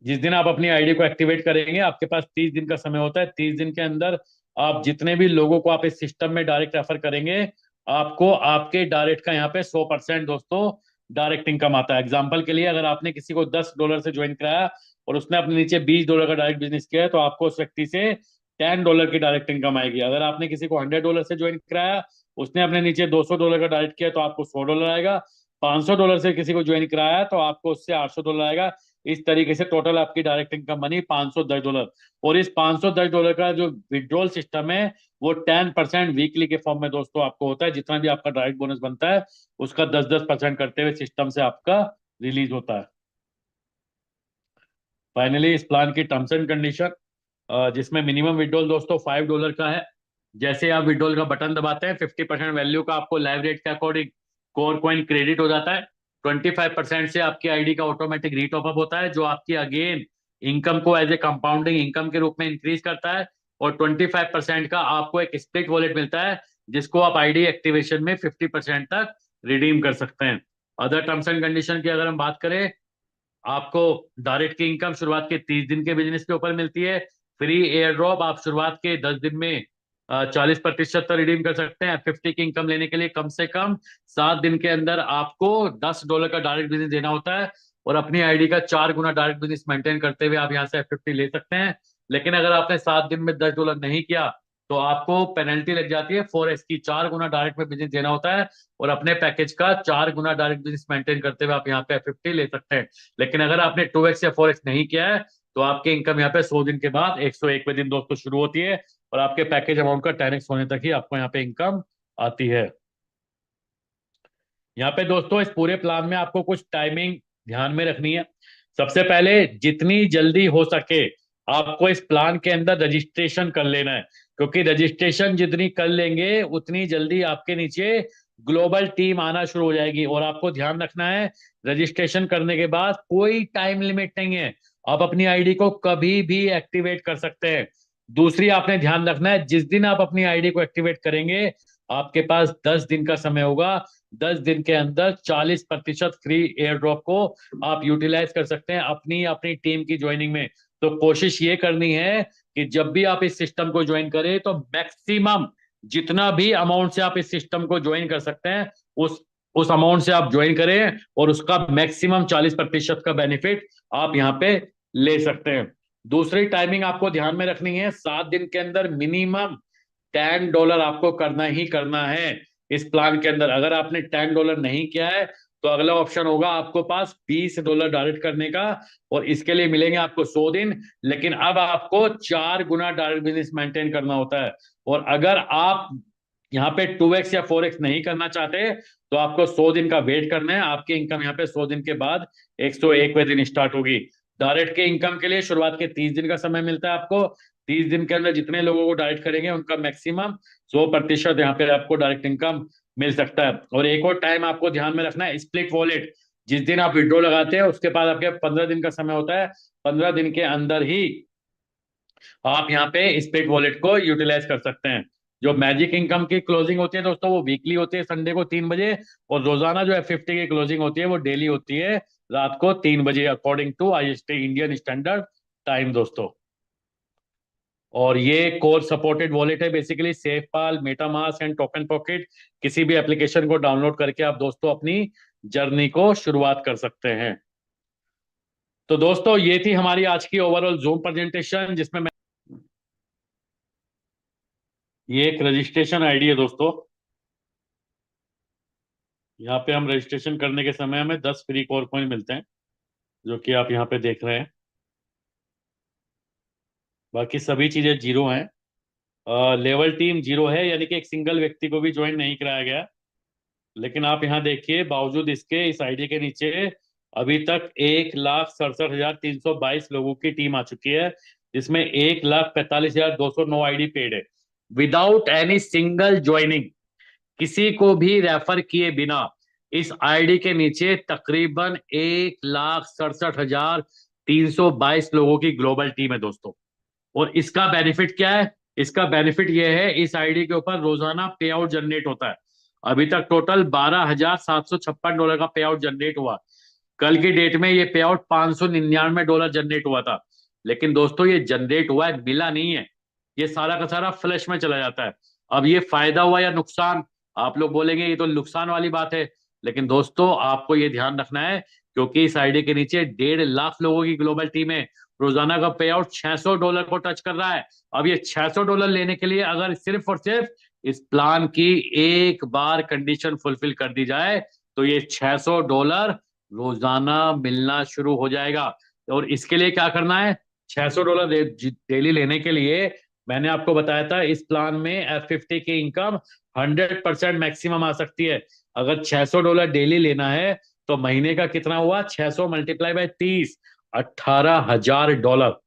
जिस दिन आप अपनी आईडी को एक्टिवेट करेंगे आपके पास 30 दिन का समय होता है। 30 दिन के अंदर आप जितने भी लोगों को आप इस सिस्टम में डायरेक्ट रेफर करेंगे, आपको आपके डायरेक्ट का यहाँ पे 100% दोस्तों डायरेक्ट इनकम आता है। एग्जाम्पल के लिए अगर आपने किसी को $10 से ज्वाइन कराया और उसने अपने नीचे $20 का डायरेक्ट बिजनेस किया है, तो आपको उस व्यक्ति से $10 की डायरेक्ट इनकम आएगी। अगर आपने किसी को $100 से ज्वाइन कराया, उसने अपने नीचे $200 का डायरेक्ट किया, तो आपको $100 आएगा। $500 से किसी को ज्वाइन कराया तो आपको उससे $800 आएगा। इस तरीके से टोटल आपकी डायरेक्ट इनकम बनी $510। और इस $510 का जो विड्रॉल सिस्टम है वो 10% वीकली के फॉर्म में दोस्तों आपको होता है। जितना भी आपका डायरेक्ट बोनस बनता है उसका 10-10% करते हुए सिस्टम से आपका रिलीज होता है। फाइनली इस प्लान की टर्म्स एंड कंडीशन, जिसमें मिनिमम विड्रॉल दोस्तों $5 का है। जैसे आप विड्रॉल का बटन दबाते हैं 50% वैल्यू का आपको लाइव रेट के अकॉर्डिंग कोर कॉइन क्रेडिट हो जाता है। 25% से आपकी आईडी का ऑटोमेटिक रीटॉप अप होता है, जो आपकी अगेन इनकम को एज ए कंपाउंडिंग इनकम के रूप में इंक्रीज करता है। और 25% का आपको एक स्प्लिट वॉलेट मिलता है, जिसको आप आईडी एक्टिवेशन में 50% तक रिडीम कर सकते हैं। अदर टर्म्स एंड कंडीशन की अगर हम बात करें, आपको डायरेक्ट की इनकम शुरुआत के 30 दिन के बिजनेस के ऊपर मिलती है। फ्री एयर ड्रॉप आप शुरुआत के 10 दिन में 40% तक रिडीम कर सकते हैं। F50 की इनकम लेने के लिए कम से कम 7 दिन के अंदर आपको $10 का डायरेक्ट बिजनेस देना होता है। और अपनी आईडी का 4 गुना डायरेक्ट बिजनेस मेंटेन करते हुए आप यहाँ से F50 ले सकते हैं। लेकिन अगर आपने 7 दिन में $10 नहीं किया तो आपको पेनल्टी लग जाती है 4x की। 4 गुना डायरेक्ट में बिजनेस देना होता है और अपने पैकेज का 4 गुना डायरेक्ट बिजनेस मेंटेन करते हुए आप यहाँ पे F50 ले सकते हैं। लेकिन अगर आपने 2x या 4x नहीं किया है तो आपकी इनकम यहाँ पे 100 दिन के बाद 101वें दिन दोस्तों शुरू होती है और आपके पैकेज अमाउंट का 10x होने तक ही आपको यहाँ पे इनकम आती है। यहाँ पे दोस्तों इस पूरे प्लान में आपको कुछ टाइमिंग ध्यान में रखनी है। सबसे पहले जितनी जल्दी हो सके आपको इस प्लान के अंदर रजिस्ट्रेशन कर लेना है, क्योंकि रजिस्ट्रेशन जितनी कर लेंगे उतनी जल्दी आपके नीचे ग्लोबल टीम आना शुरू हो जाएगी। और आपको ध्यान रखना है रजिस्ट्रेशन करने के बाद कोई टाइम लिमिट नहीं है, आप अपनी आईडी को कभी भी एक्टिवेट कर सकते हैं। दूसरी आपने ध्यान रखना है जिस दिन आप अपनी आईडी को एक्टिवेट करेंगे आपके पास 10 दिन का समय होगा। 10 दिन के अंदर 40% फ्री एयर ड्रॉप को आप यूटिलाइज कर सकते हैं अपनी अपनी टीम की ज्वाइनिंग में। तो कोशिश ये करनी है कि जब भी आप इस सिस्टम को ज्वाइन करें तो मैक्सिमम जितना भी अमाउंट से आप इस सिस्टम को ज्वाइन कर सकते हैं उस अमाउंट से आप ज्वाइन करें और उसका मैक्सिमम 40% का बेनिफिट आप यहाँ पे ले सकते हैं। दूसरी टाइमिंग आपको ध्यान में रखनी है, 7 दिन के अंदर मिनिमम $10 आपको करना ही करना है इस प्लान के अंदर। अगर आपने $10 नहीं किया है तो अगला ऑप्शन होगा आपको पास $20 डायरेक्ट करने का, और इसके लिए मिलेंगे आपको 100 दिन। लेकिन अब आपको 4 गुना डायरेक्ट बिजनेस मेंटेन करना होता है। और अगर आप यहाँ पे 2x या 4x नहीं करना चाहते तो आपको 100 दिन का वेट करना है। आपकी इनकम यहाँ पे 100 दिन के बाद 101वें दिन स्टार्ट होगी। डायरेक्ट के इनकम के लिए शुरुआत के 30 दिन का समय मिलता है आपको। 30 दिन के अंदर जितने लोगों को डायरेक्ट करेंगे उनका मैक्सिमम 100% यहाँ पे आपको डायरेक्ट इनकम मिल सकता है। और एक और टाइम आपको ध्यान में रखना है, स्प्लिट वॉलेट जिस दिन आप विड्रॉ लगाते हैं उसके बाद आपके 15 दिन का समय होता है। 15 दिन के अंदर ही आप यहाँ पे स्प्लिट वॉलेट को यूटिलाइज कर सकते हैं। जो मैजिक इनकम की क्लोजिंग होती है दोस्तों वो वीकली होती है संडे को 3 बजे, और रोजाना जो F50 की क्लोजिंग होती है वो डेली होती है रात को 3 बजे according to IST Indian standard time दोस्तों। और ये कोर सपोर्टेड वॉलेट है basically. SafePal, MetaMask and Token Pocket किसी भी एप्लीकेशन को डाउनलोड करके आप दोस्तों अपनी जर्नी को शुरुआत कर सकते हैं। तो दोस्तों ये थी हमारी आज की ओवरऑल जूम प्रेजेंटेशन, जिसमें मैं ये एक रजिस्ट्रेशन आईडी है दोस्तों। यहाँ पे हम रजिस्ट्रेशन करने के समय हमें 10 फ्री कोर कॉइन मिलते हैं, जो कि आप यहाँ पे देख रहे हैं। बाकी सभी चीजें जीरो हैं। लेवल टीम जीरो है, यानी कि एक सिंगल व्यक्ति को भी ज्वाइन नहीं कराया गया। लेकिन आप यहाँ देखिए बावजूद इसके इस आईडी के नीचे अभी तक 1,67,322 लोगों की टीम आ चुकी है, जिसमें 1,45,209 आईडी पेड है विदाउट एनी सिंगल ज्वाइनिंग। किसी को भी रेफर किए बिना इस आईडी के नीचे तकरीबन 1,67,322 लोगों की ग्लोबल टीम है दोस्तों। और इसका बेनिफिट क्या है? इसका बेनिफिट यह है इस आईडी के ऊपर रोजाना पे आउट जनरेट होता है। अभी तक टोटल $12,756 का पे आउट जनरेट हुआ। कल की डेट में ये पे आउट $599 जनरेट हुआ था। लेकिन दोस्तों ये जनरेट हुआ है, मिला नहीं है। ये सारा का सारा फ्लैश में चला जाता है। अब ये फायदा हुआ या नुकसान, आप लोग बोलेंगे ये तो नुकसान वाली बात है। लेकिन दोस्तों आपको ये ध्यान रखना है, क्योंकि इस आईडी के नीचे 1.5 लाख लोगों की ग्लोबल टीम है। रोजाना का पे आउट $600 को टच कर रहा है। अब ये $600 लेने के लिए अगर सिर्फ और सिर्फ इस प्लान की एक बार कंडीशन फुलफिल कर दी जाए तो ये $600 रोजाना मिलना शुरू हो जाएगा। और इसके लिए क्या करना है, $600 डेली लेने के लिए मैंने आपको बताया था इस प्लान में F50 की इनकम 100% मैक्सिमम आ सकती है। अगर $600 डेली लेना है तो महीने का कितना हुआ, 600 मल्टीप्लाई बाय 30, $18,000।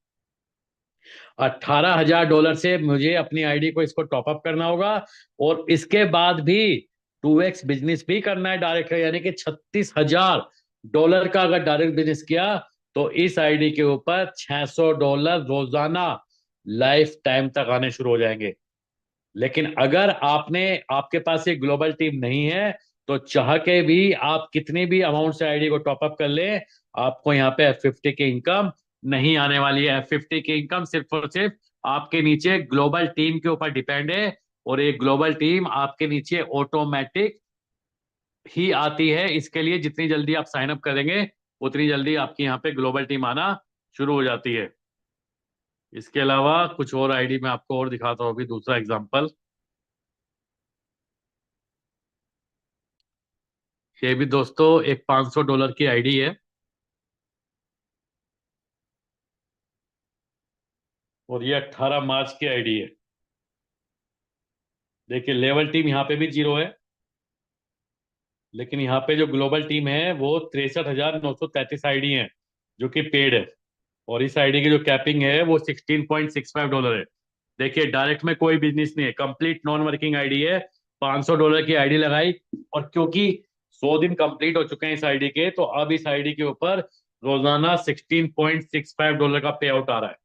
$18,000 से मुझे अपनी आईडी को इसको टॉपअप करना होगा, और इसके बाद भी 2x बिजनेस भी करना है डायरेक्ट, यानी कि $36,000 का अगर डायरेक्ट बिजनेस किया तो इस आईडी के ऊपर $600 रोजाना लाइफ टाइम तक आने शुरू हो जाएंगे। लेकिन अगर आपके पास एक ग्लोबल टीम नहीं है तो चाह के भी आप कितनी भी अमाउंट से आईडी को टॉपअप कर ले, आपको यहाँ पे F50 की इनकम नहीं आने वाली है। F50 की इनकम सिर्फ और सिर्फ आपके नीचे ग्लोबल टीम के ऊपर डिपेंड है, और एक ग्लोबल टीम आपके नीचे ऑटोमेटिक ही आती है। इसके लिए जितनी जल्दी आप साइन अप करेंगे उतनी जल्दी आपकी यहाँ पे ग्लोबल टीम आना शुरू हो जाती है। इसके अलावा कुछ और आईडी में आपको और दिखाता हूँ, अभी दूसरा एग्जांपल। ये भी दोस्तों एक $500 की आईडी है, और ये 18 मार्च की आईडी है। देखिए लेवल टीम यहाँ पे भी 0 है, लेकिन यहाँ पे जो ग्लोबल टीम है वो 63,933 आईडी है जो कि पेड है, और इस आईडी की जो कैपिंग है वो $16.65 है। देखिए डायरेक्ट में कोई बिजनेस नहीं है, कंप्लीट नॉन वर्किंग आईडी है। $500 की आईडी लगाई, और क्योंकि 100 दिन कंप्लीट हो चुके हैं इस आईडी के, तो अब इस आईडी के ऊपर रोजाना $16.65 का पे आउट आ रहा है।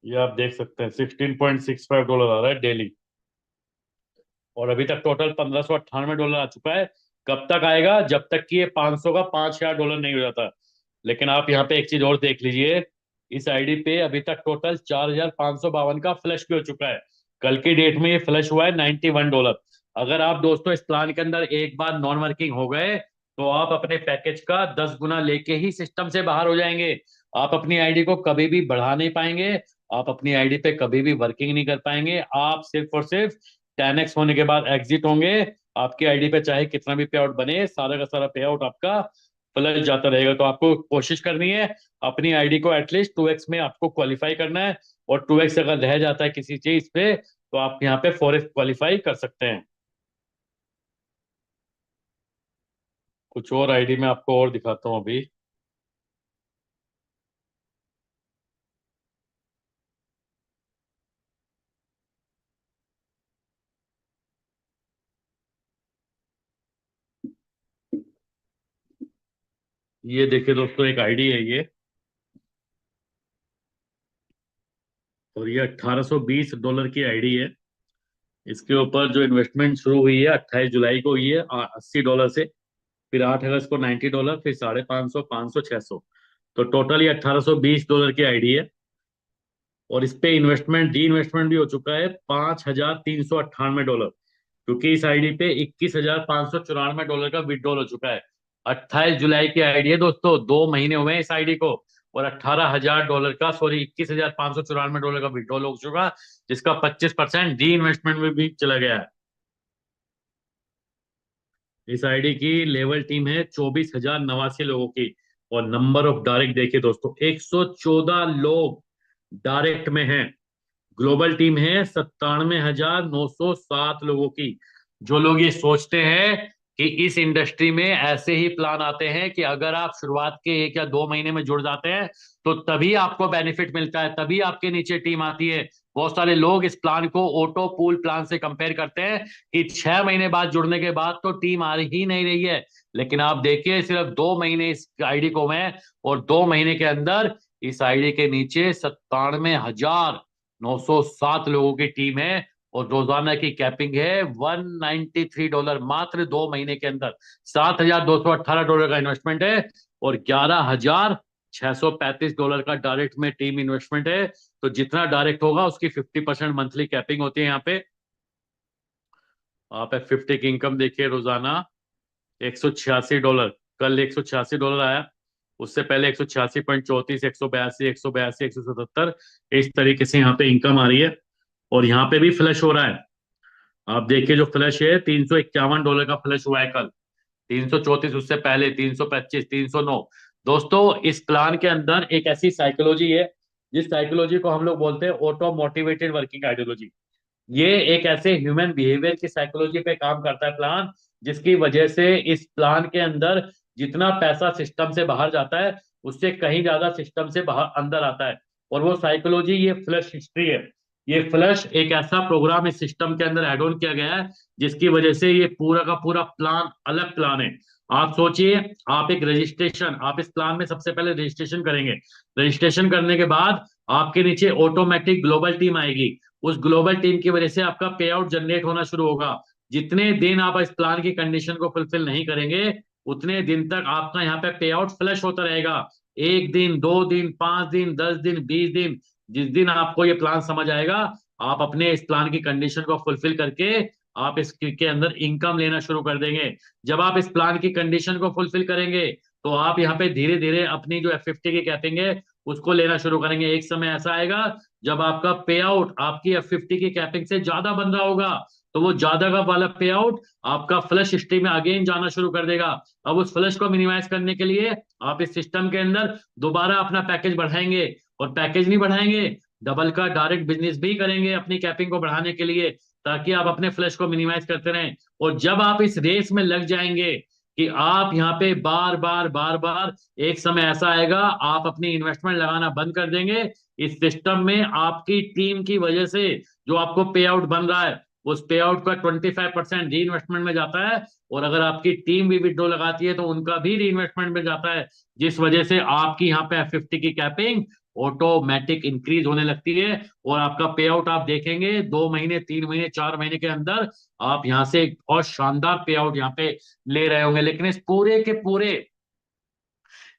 ये आप देख सकते हैं, $16.65 आ रहा है डेली, और अभी तक टोटल $1,598 आ चुका है। कब तक आएगा, जब तक कि ये 500 का $5,000 नहीं हो जाता। लेकिन आप यहाँ पे एक चीज और देख लीजिए, इस आईडी पे अभी तक टोटल 4,552 का फ्लश भी हो चुका है। कल की डेट में ये फ्लश हुआ है $91। अगर आप दोस्तों इस प्लान के अंदर एक बार नॉन वर्किंग हो गए तो आप अपने पैकेज का 10 गुना लेके ही सिस्टम से बाहर हो जाएंगे। आप अपनी आईडी को कभी भी बढ़ा नहीं पाएंगे, आप अपनी आईडी पे कभी भी वर्किंग नहीं कर पाएंगे। आप सिर्फ और सिर्फ 10x होने के बाद एग्जिट होंगे। आपकी आईडी पे चाहे कितना भी पे आउट बने, सारा का सारा पे आउट आपका फ्लश जाता रहेगा। तो आपको कोशिश करनी है अपनी आईडी को एटलीस्ट 2x में आपको क्वालिफाई करना है, और 2x अगर रह जाता है किसी चीज पे तो आप यहाँ पे 4x क्वालिफाई कर सकते हैं। कुछ और आईडी में आपको और दिखाता हूँ अभी। ये देखिए दोस्तों, एक आईडी है ये, और ये $1,820 की आईडी है। इसके ऊपर जो इन्वेस्टमेंट शुरू हुई है 28 जुलाई को हुई है $80 से, फिर 8 अगस्त को $90, फिर 550, 500, 600, तो टोटल ये $1,820 की आईडी है। और इस पे इन्वेस्टमेंट डी इन्वेस्टमेंट भी हो चुका है $5,398, क्योंकि इस आईडी पे $21,594 का विड्रॉल हो चुका है। 28 जुलाई की आईडी है दोस्तों, 2 महीने हुए हैं इस आईडी को, और $18,000 का, सॉरी, $21,594 का विड्रॉल हो चुका, जिसका 25% डी इन्वेस्टमेंट में भी चला गया है। इस आईडी की लेवल टीम है 24,089 लोगों की, और नंबर ऑफ डायरेक्ट देखिए दोस्तों, 114 लोग डायरेक्ट में हैं। ग्लोबल टीम है 97,907 लोगों की। जो लोग ये सोचते हैं कि इस इंडस्ट्री में ऐसे ही प्लान आते हैं कि अगर आप शुरुआत के 1 या 2 महीने में जुड़ जाते हैं तो तभी आपको बेनिफिट मिलता है, तभी आपके नीचे टीम आती है। बहुत सारे लोग इस प्लान को ऑटो पूल प्लान से कंपेयर करते हैं कि 6 महीने बाद जुड़ने के बाद तो टीम आ ही नहीं रही है। लेकिन आप देखिए, सिर्फ 2 महीने इस आईडी को हुए हैं, और 2 महीने के अंदर इस आईडी के नीचे 97,907 लोगों की टीम है, और रोजाना की कैपिंग है $193, मात्र 2 महीने के अंदर। $7,218 का इन्वेस्टमेंट है, और $11,635 का डायरेक्ट में टीम इन्वेस्टमेंट है। तो जितना डायरेक्ट होगा उसकी 50% मंथली कैपिंग होती है यहाँ पे। आप F50 की इनकम देखिए, रोजाना $186, कल $186 आया, उससे पहले 186.34, 182, 182, 177, इस तरीके से यहाँ पे इनकम आ रही है। और यहाँ पे भी फ्लश हो रहा है। आप देखिए जो फ्लश है, $351 का फ्लश हुआ है कल, 334 उससे पहले, 325, 309, दोस्तों इस प्लान के अंदर एक ऐसी साइकोलॉजी है जिस साइकोलॉजी को हम लोग बोलते हैं ऑटो मोटिवेटेड वर्किंग आइडियोलॉजी। ये एक ऐसे ह्यूमन बिहेवियर की साइकोलॉजी पे काम करता है प्लान, जिसकी वजह से इस प्लान के अंदर जितना पैसा सिस्टम से बाहर जाता है उससे कहीं ज्यादा सिस्टम से बाहर अंदर आता है। और वो साइकोलॉजी ये फ्लश हिस्ट्री है। ये फ्लश एक ऐसा प्रोग्राम इस सिस्टम के अंदर एड ऑन किया गया है जिसकी वजह से ये पूरा का पूरा प्लान अलग प्लान है। आप सोचिए, आप एक रजिस्ट्रेशन, आप इस प्लान में सबसे पहले रजिस्ट्रेशन करेंगे। रजिस्ट्रेशन करने के बाद आपके नीचे ऑटोमेटिक ग्लोबल टीम आएगी। उस ग्लोबल टीम की वजह से आपका पे आउट जनरेट होना शुरू होगा। जितने दिन आप इस प्लान की कंडीशन को फुलफिल नहीं करेंगे उतने दिन तक आपका यहाँ पे पे आउट फ्लश होता रहेगा। 1 दिन, 2 दिन, 5 दिन, 10 दिन, 20 दिन, जिस दिन आपको ये प्लान समझ आएगा आप अपने इस प्लान की कंडीशन को फुलफिल करके आप इसके अंदर इनकम लेना शुरू कर देंगे। जब आप इस प्लान की कंडीशन को फुलफिल करेंगे तो आप यहाँ पे धीरे धीरे अपनी जो F50 की कैपिंग है उसको लेना शुरू करेंगे। एक समय ऐसा आएगा जब आपका पे आउट आपकी F50 की कैपिंग से ज्यादा बन रहा होगा, तो वो ज्यादा का वाला पे आउट आपका फ्लश हिस्ट्री में अगेन जाना शुरू कर देगा। अब उस फ्लश को मिनिमाइज करने के लिए आप इस सिस्टम के अंदर दोबारा अपना पैकेज बढ़ाएंगे, और पैकेज नहीं बढ़ाएंगे, डबल का डायरेक्ट बिजनेस भी करेंगे अपनी कैपिंग को बढ़ाने के लिए, ताकि आप अपने फ्लश को मिनिमाइज करते रहें। और जब आप इस रेस में लग जाएंगे कि आप यहाँ पे बार बार बार बार, एक समय ऐसा आएगा आप अपनी इन्वेस्टमेंट लगाना बंद कर देंगे। इस सिस्टम में आपकी टीम की वजह से जो आपको पे आउट बन रहा है उस पे आउट का 25% री इन्वेस्टमेंट में जाता है। और अगर आपकी टीम भी विड्रॉ लगाती है तो उनका भी री इन्वेस्टमेंट में जाता है, जिस वजह से आपकी यहाँ पे F50 की कैपिंग ऑटोमेटिक इंक्रीज होने लगती है। और आपका पे आउट आप देखेंगे 2 महीने, 3 महीने, 4 महीने के अंदर आप यहाँ से एक बहुत शानदार पे आउट यहाँ पे ले रहे होंगे। लेकिन इस पूरे के पूरे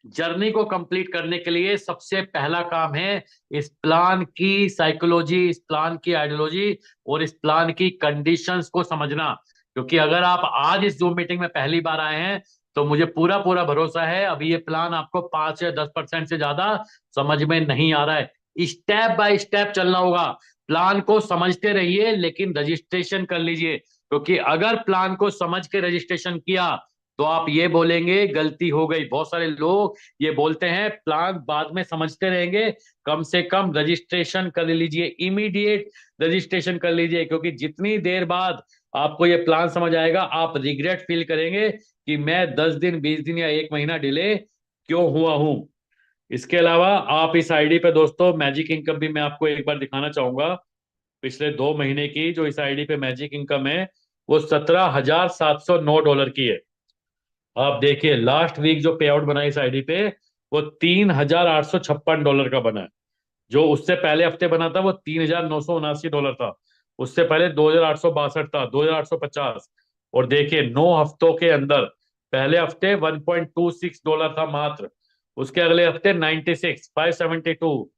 जर्नी को कंप्लीट करने के लिए सबसे पहला काम है इस प्लान की साइकोलॉजी, इस प्लान की आइडियोलॉजी और इस प्लान की कंडीशंस को समझना। क्योंकि अगर आप आज इस जूम मीटिंग में पहली बार आए हैं तो मुझे पूरा पूरा भरोसा है अभी ये प्लान आपको 5 या 10% से ज्यादा समझ में नहीं आ रहा है। स्टेप बाय स्टेप चलना होगा। प्लान को समझते रहिए लेकिन रजिस्ट्रेशन कर लीजिए, क्योंकि अगर प्लान को समझ के रजिस्ट्रेशन किया तो आप ये बोलेंगे गलती हो गई। बहुत सारे लोग ये बोलते हैं प्लान बाद में समझते रहेंगे। कम से कम रजिस्ट्रेशन कर लीजिए, इमीडिएट रजिस्ट्रेशन कर लीजिए, क्योंकि जितनी देर बाद आपको ये प्लान समझ आएगा आप रिग्रेट फील करेंगे कि मैं 10 दिन, 20 दिन या 1 महीना डिले क्यों हुआ हूं। इसके अलावा आप इस आईडी पे दोस्तों मैजिक इनकम भी मैं आपको एक बार दिखाना चाहूंगा। पिछले 2 महीने की जो इस आईडी पे मैजिक इनकम है वो $17,709 की है। आप देखिए लास्ट वीक जो पे आउट बना इस आईडी पे वो $3,856 का बना है। जो उससे पहले हफ्ते बना था वो $3,979 था। उससे पहले 2,862 था, 2,850। और देखिए 9 हफ्तों के अंदर पहले हफ्ते $1.26 था मात्र, उसके अगले हफ्ते 96, 572,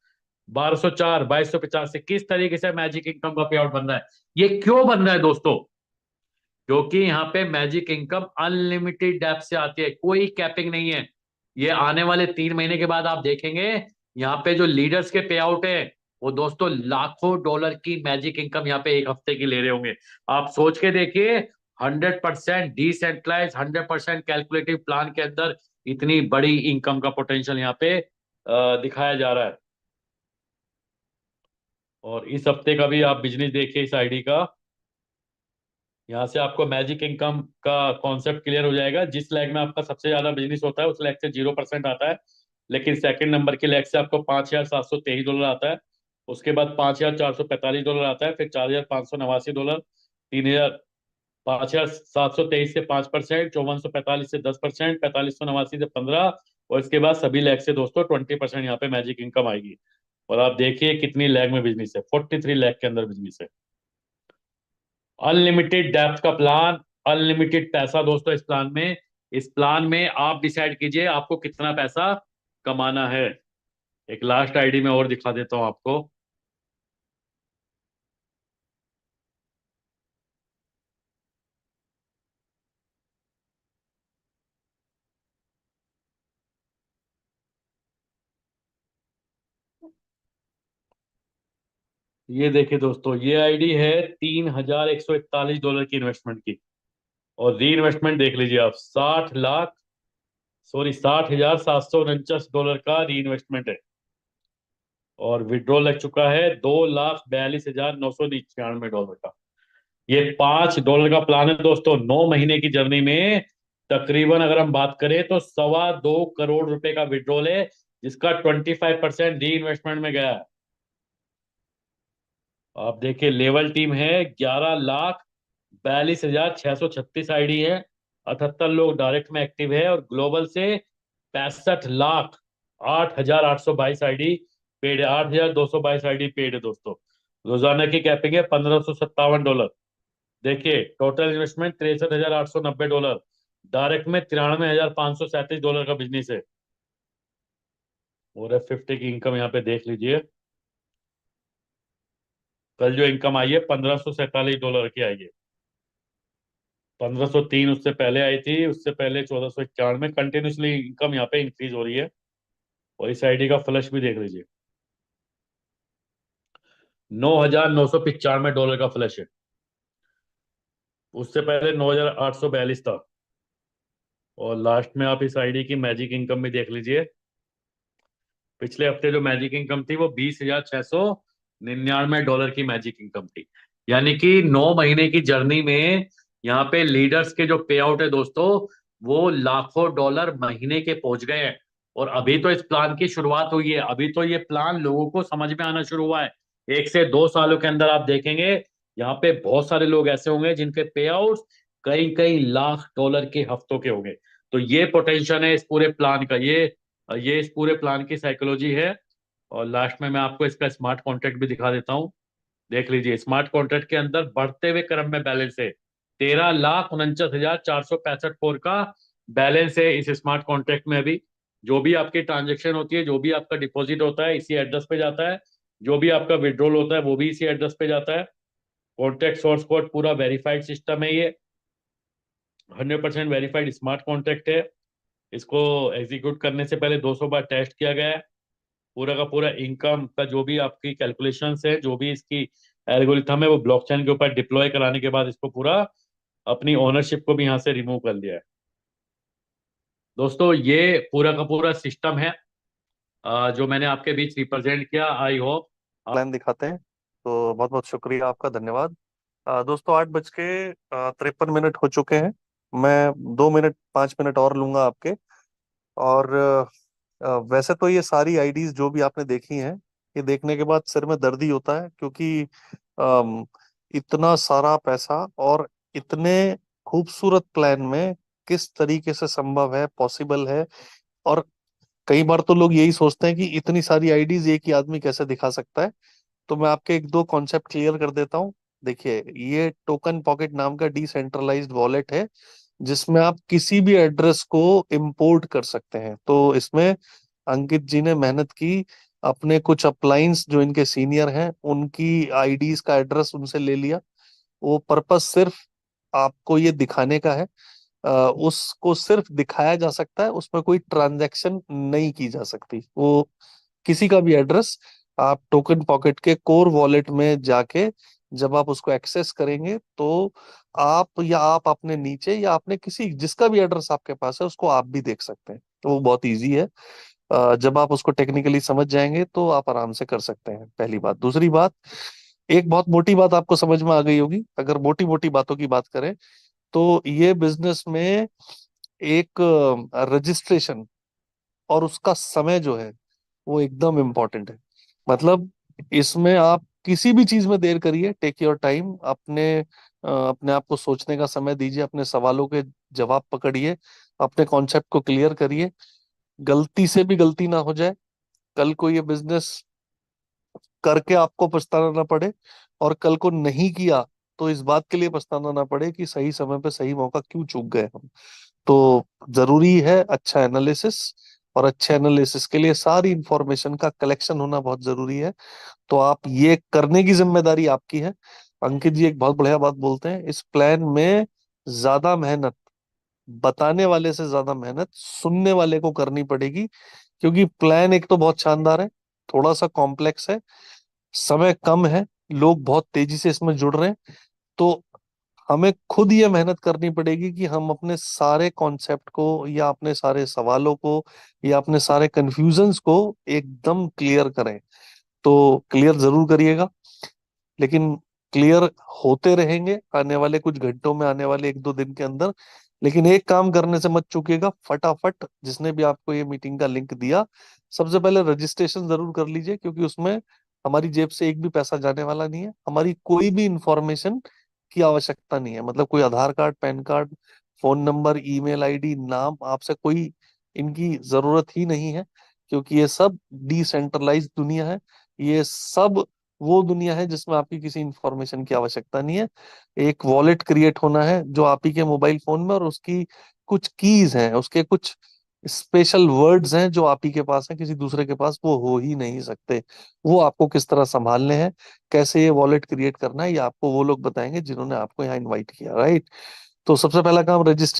1204, 2285। किस तरीके से मैजिक इनकम का पे आउट बन रहा है, ये क्यों बन रहा है दोस्तों? क्योंकि यहाँ पे मैजिक इनकम अनलिमिटेड डेप्थ से आती है, कोई कैपिंग नहीं है। ये आने वाले 3 महीने के बाद आप देखेंगे यहाँ पे जो लीडर्स के पे आउट है वो दोस्तों लाखों डॉलर की मैजिक इनकम यहाँ पे एक हफ्ते की ले रहे होंगे। आप सोच के देखिए, 100% डिसेंट्रलाइज, 100% कैलकुलेटिव प्लान के अंदर इतनी बड़ी इनकम का पोटेंशियल यहाँ पे दिखाया जा रहा है। और इस हफ्ते का भी आप बिजनेस देखिए इस आईडी का। यहाँ से आपको मैजिक इनकम का कॉन्सेप्ट क्लियर हो जाएगा। जिस लैग में आपका सबसे ज्यादा बिजनेस होता है उस लैग से 0% आता है, लेकिन सेकंड नंबर के लैग से आपको $5,723 आता है। उसके बाद $5,445 आता है, फिर $4,589, 3,000, 5,723 से 5%, 5,445 से 10%, 4,589 से 15, और इसके बाद सभी लैग से दोस्तों 20% यहाँ पे मैजिक इनकम आएगी। और आप देखिए कितनी लैग में बिजनेस है, 43 लैग के अंदर बिजनेस है। अनलिमिटेड डेप्थ का प्लान, अनलिमिटेड पैसा दोस्तों इस प्लान में। इस प्लान में आप डिसाइड कीजिए आपको कितना पैसा कमाना है। एक लास्ट आईडी में और दिखा देता हूं आपको। ये देखिए दोस्तों, ये आईडी है $3,141 की इन्वेस्टमेंट की। और री इन्वेस्टमेंट देख लीजिए आप, 60 लाख सॉरी, $60,749 का री इन्वेस्टमेंट है। और विड्रॉ लग चुका है $2,42,996 का। ये $5 का प्लान है दोस्तों। 9 महीने की जर्नी में तकरीबन अगर हम बात करें तो 2.25 करोड़ रुपए का विड्रॉल है, जिसका 25% री इन्वेस्टमेंट में गया है। आप देखिए, लेवल टीम है, 11,42,636 आईडी है, 78 लोग डायरेक्ट में एक्टिव है, और ग्लोबल से 65,08,822 आईडी पेड है। 8,222 आईडी पेड है दोस्तों। रोजाना की कैपिंग है $1,557। देखिए, टोटल इन्वेस्टमेंट $63,890। डायरेक्ट में $93,537 का बिजनेस है। और F50 की इनकम यहाँ पे देख लीजिए। कल जो इनकम आई है $1,547 की आई है। 1,503 उससे पहले आई थी, उससे पहले 1,491 कंटिन्यूसली इनकम यहाँ पे इंक्रीज हो रही है। और इस आईडी का फ्लश भी देख लीजिए, $9,995 का फ्लश है। उससे पहले 9,842 था। और लास्ट में आप इस आईडी की मैजिक इनकम भी देख लीजिए। पिछले हफ्ते जो मैजिक इनकम थी वो $20,699 की मैजिक इनकम थी। यानी कि 9 महीने की जर्नी में यहाँ पे लीडर्स के जो पे आउट है दोस्तों, वो लाखों डॉलर महीने के पहुंच गए हैं। और अभी तो इस प्लान की शुरुआत हुई है, अभी तो ये प्लान लोगों को समझ में आना शुरू हुआ है। 1 से 2 सालों के अंदर आप देखेंगे यहाँ पे बहुत सारे लोग ऐसे होंगे जिनके पे आउट कई कई लाख डॉलर के हफ्तों के होंगे। तो ये पोटेंशियल है इस पूरे प्लान का, ये इस पूरे प्लान की साइकोलॉजी है। और लास्ट में मैं आपको इसका स्मार्ट कॉन्ट्रैक्ट भी दिखा देता हूँ। देख लीजिए, स्मार्ट कॉन्ट्रैक्ट के अंदर बढ़ते हुए क्रम में बैलेंस है। 13,49,465 का बैलेंस है इस स्मार्ट कॉन्ट्रैक्ट में अभी। जो भी आपकी ट्रांजेक्शन होती है, जो भी आपका डिपॉजिट होता है, इसी एड्रेस पे जाता है। जो भी आपका विड्रॉल होता है वो भी इसी एड्रेस पे जाता है। कॉन्ट्रैक्ट सोर्स कोड पूरा वेरीफाइड सिस्टम है ये। 100% वेरीफाइड स्मार्ट कॉन्ट्रैक्ट है। इसको एग्जीक्यूट करने से पहले 200 बार टेस्ट किया गया है। पूरा का पूरा इनकम का जो भी आपकी कैलकुलेशंस है, जो भी इसकी एल्गोरिथम है, वो ब्लॉकचेन के ऊपर डिप्लॉय कराने के बाद इसको पूरा अपनी ओनरशिप को भी यहाँ से रिमूव कर लिया है। दोस्तों, ये पूरा का पूरा सिस्टम है जो मैंने आपके बीच रिप्रेजेंट किया। आई होप प्लान दिखाते हैं। तो बहुत बहुत शुक्रिया आपका, धन्यवाद। दोस्तों, 8:53 हो चुके हैं। मैं 2 मिनट 5 मिनट और लूंगा आपके। और वैसे तो ये सारी आईडीज जो भी आपने देखी हैं, ये देखने के बाद सिर में दर्द ही होता है, क्योंकि अम, इतना सारा पैसा और इतने खूबसूरत प्लान में किस तरीके से संभव है, पॉसिबल है। और कई बार तो लोग यही सोचते हैं कि इतनी सारी आईडीज एक ही आदमी कैसे दिखा सकता है। तो मैं आपके एक दो कॉन्सेप्ट क्लियर कर देता हूँ। देखिए, ये टोकन पॉकेट नाम का डिसेंट्रलाइज्ड वॉलेट है, जिसमें आप किसी भी एड्रेस को इंपोर्ट कर सकते हैं। तो इसमें अंकित जी ने मेहनत की, अपने कुछ अपलाइंस जो इनके सीनियर हैं उनकी आईडीज का एड्रेस उनसे ले लिया। वो पर्पस सिर्फ आपको ये दिखाने का है। उसको सिर्फ दिखाया जा सकता है, उसमें कोई ट्रांजैक्शन नहीं की जा सकती। वो किसी का भी एड्रेस आप टोकन पॉकेट के कोर वॉलेट में जाके जब आप उसको एक्सेस करेंगे, तो आप अपने नीचे या आपने किसी जिसका भी एड्रेस आपके पास है उसको आप भी देख सकते हैं। तो वो बहुत इजी है। जब आप उसको टेक्निकली समझ जाएंगे तो आप आराम से कर सकते हैं, पहली बात। दूसरी बात, एक बहुत मोटी बात आपको समझ में आ गई होगी। अगर मोटी मोटी बातों की बात करें तो ये बिजनेस में एक रजिस्ट्रेशन और उसका समय जो है वो एकदम इम्पोर्टेंट है। मतलब इसमें आप किसी भी चीज में देर करिए, टेक योर टाइम, अपने आप को सोचने का समय दीजिए, अपने सवालों के जवाब पकड़िए, अपने कॉन्सेप्ट को क्लियर करिए। गलती से भी गलती ना हो जाए, कल को ये बिजनेस करके आपको पछताना ना पड़े, और कल को नहीं किया तो इस बात के लिए पछताना ना पड़े कि सही समय पे सही मौका क्यों चूक गए हम। तो जरूरी है अच्छा एनालिसिस, और अच्छे एनालिसिस के लिए सारी इंफॉर्मेशन का कलेक्शन होना बहुत जरूरी है। तो आप ये करने की जिम्मेदारी आपकी है। अंकित जी एक बहुत बढ़िया बात बोलते हैं, इस प्लान में ज्यादा मेहनत बताने वाले से ज्यादा मेहनत सुनने वाले को करनी पड़ेगी। क्योंकि प्लान एक तो बहुत शानदार है, थोड़ा सा कॉम्प्लेक्स है, समय कम है, लोग बहुत तेजी से इसमें जुड़ रहे हैं। तो हमें खुद ये मेहनत करनी पड़ेगी कि हम अपने सारे कॉन्सेप्ट को या अपने सारे सवालों को या अपने सारे कंफ्यूजन्स को एकदम क्लियर करें। तो क्लियर जरूर करिएगा, लेकिन क्लियर होते रहेंगे आने वाले कुछ घंटों में, आने वाले 1-2 दिन के अंदर। लेकिन एक काम करने से मत चूकिएगा, फटाफट जिसने भी आपको ये मीटिंग का लिंक दिया, सबसे पहले रजिस्ट्रेशन जरूर कर लीजिए, क्योंकि उसमें हमारी जेब से एक भी पैसा जाने वाला नहीं है। हमारी कोई भी इंफॉर्मेशन की आवश्यकता नहीं है, मतलब कोई Aadhaar card, PAN card, phone number, email ID, नाम, आपसे कोई इनकी जरूरत ही नहीं है, क्योंकि ये सब डिसेंट्रलाइज्ड दुनिया है। ये सब वो दुनिया है जिसमें आपकी किसी इंफॉर्मेशन की आवश्यकता नहीं है। एक वॉलेट क्रिएट होना है जो आप ही के मोबाइल फोन में, और उसकी कुछ कीज हैं, उसके कुछ स्पेशल वर्ड्स हैं जो आप ही के पास हैं, किसी दूसरे के पास वो हो ही नहीं सकते। वो आपको किस तरह संभालने हैं, कैसे ये वॉलेट क्रिएट करना है, ये आपको वो लोग बताएंगे जिन्होंने आपको यहाँ इनवाइट किया, राइट। तो सबसे पहला काम, रजिस्टर